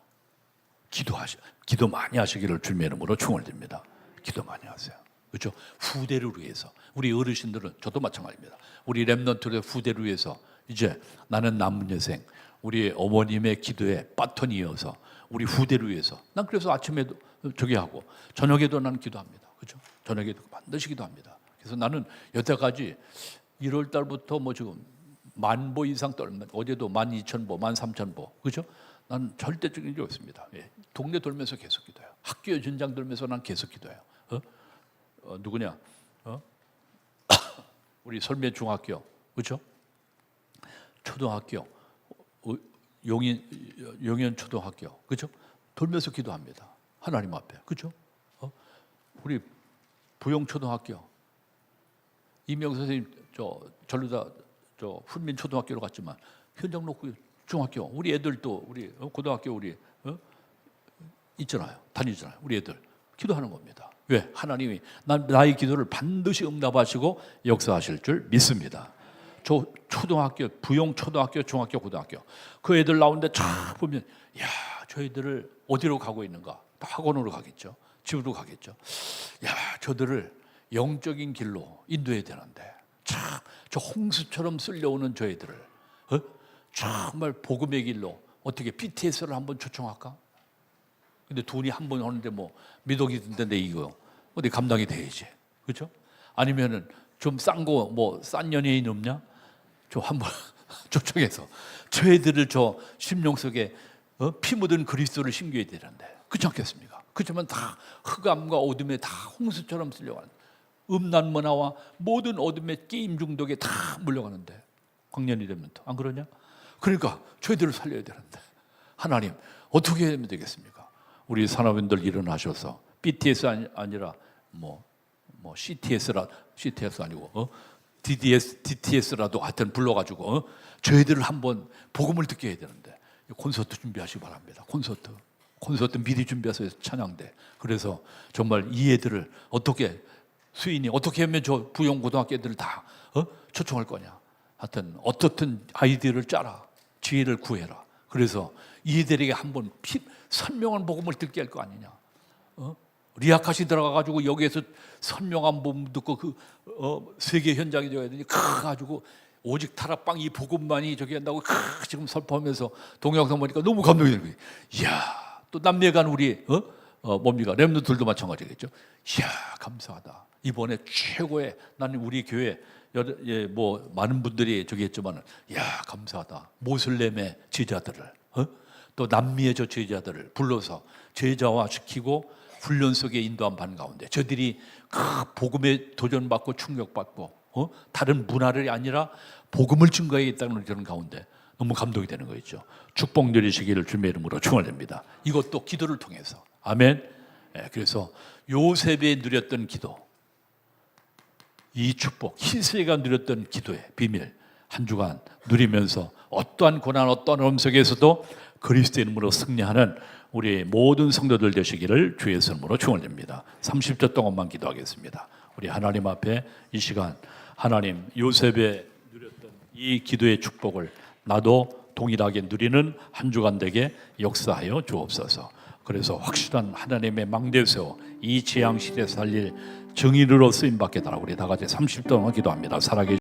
기도 많이 하시기를 주님의 이름으로 축원드립니다. 기도 많이 하세요. 그렇죠? 후대를 위해서 우리 어르신들은 저도 마찬가지입니다. 우리 렘넌트의 후대를 위해서 이제 나는 남은 여생 우리 어머님의 기도에 바톤이 이어서 우리 후대를 위해서 난 그래서 아침에도 저기 하고 저녁에도 나는 기도합니다. 그렇죠? 저녁에도 반드시 기도합니다. 그래서 나는 여태까지 1월 달부터 뭐 지금 10,000보 이상 떨면 어제도 12,000보, 13,000보 그렇죠? 난 절대적인 게 없습니다. 예. 동네 돌면서 계속 기도해요. 학교 전장 돌면서 난 계속 기도해요. 누구냐? 우리 설매 중학교 그렇죠? 초등학교 용현 초등학교 그렇죠? 돌면서 기도합니다. 하나님 앞에 그렇죠? 우리 부영 초등학교 이명 선생님 전루다 훈민 초등학교로 갔지만 현장 놓고 중학교 우리 애들도 우리 고등학교 우리 있잖아요. 다니잖아요. 우리 애들 기도하는 겁니다. 왜? 하나님이 나의 기도를 반드시 응답하시고 역사하실 줄 믿습니다. 초등학교, 부용 초등학교, 중학교, 고등학교 그 애들 나오는데 쫙 보면 야, 저 애들을 어디로 가고 있는가? 학원으로 가겠죠. 집으로 가겠죠. 야, 저들을 영적인 길로 인도해야 되는데 참 저 홍수처럼 쓸려오는 저 애들을 정말 복음의 길로 어떻게 BTS를 한번 초청할까? 근데 돈이 한 번 오는데 뭐 미덕이 든데 이거 어디 감당이 돼야지, 그렇죠? 아니면은 좀 싼 거 뭐 싼 연예인 없냐? 저 한번 초청해서 저 애들을 저 심령 속에 피 묻은 그리스도를 심겨야 되는데 그렇지 않겠습니까? 그렇지만 다 흑암과 어둠에 다 홍수처럼 쓸려가는 음란 문화와 모든 어둠의 게임 중독에 다 물려가는데 광년이 되면 또 안 그러냐? 그러니까 저희들을 살려야 되는데 하나님 어떻게 하면 되겠습니까? 우리 산업인들 일어나셔서 BTS 아니라 뭐 CTS 아니고 DTS라도 하여튼 불러가지고 저희들을 한번 복음을 듣게 해야 되는데 콘서트 준비하시기 바랍니다. 콘서트 미리 준비해서 찬양대. 그래서 정말 이 애들을 어떻게 수인이 어떻게 하면 저 부용 고등학교 애들을 다 초청할 거냐. 하여튼 어떻든 아이디어를 짜라. 지혜를 구해라. 그래서 이들에게 한번 선명한 복음을 듣게 할 거 아니냐. 리아카시 들어가가지고 여기에서 선명한 복음 듣고 그 세계 현장에 되어야 되니 가지고 오직 타락방 이 복음만이 저기 한다고 지금 설포하면서 동영상 보니까 너무 감동이 되는 거예요. 이야, 또 남미에 간 우리 뭡니까 렘넌트들도 마찬가지겠죠. 이야, 감사하다. 이번에 최고의 나는 우리 교회 뭐 많은 분들이 저기 했지만 야, 감사하다. 모슬렘의 제자들을 또 남미의 저 제자들을 불러서 제자화 시키고 훈련 속에 인도한 반 가운데 저들이 그 복음에 도전받고 충격받고 다른 문화를 아니라 복음을 증거하겠다는 그런 가운데 너무 감동이 되는 거 있죠. 축복 누리시기를 주님의 이름으로 축원합니다. 이것도 기도를 통해서. 아멘. 그래서 요셉이 누렸던 기도 이 축복, 히스기야가 누렸던 기도의 비밀 한 주간 누리면서 어떠한 고난, 어떠한 어려움 속에서도 그리스도의 이름으로 승리하는 우리 모든 성도들 되시기를 주의 이름으로 축원드립니다. 30초 동안만 기도하겠습니다. 우리 하나님 앞에 이 시간 하나님 요셉의 누렸던 이 기도의 축복을 나도 동일하게 누리는 한 주간 되게 역사하여 주옵소서. 그래서 확실한 하나님의 망대 세워 이 재앙 시대 살릴 증인으로 쓰임 받게 달라고 우리 다 같이 30초 동안 기도합니다. 살아계신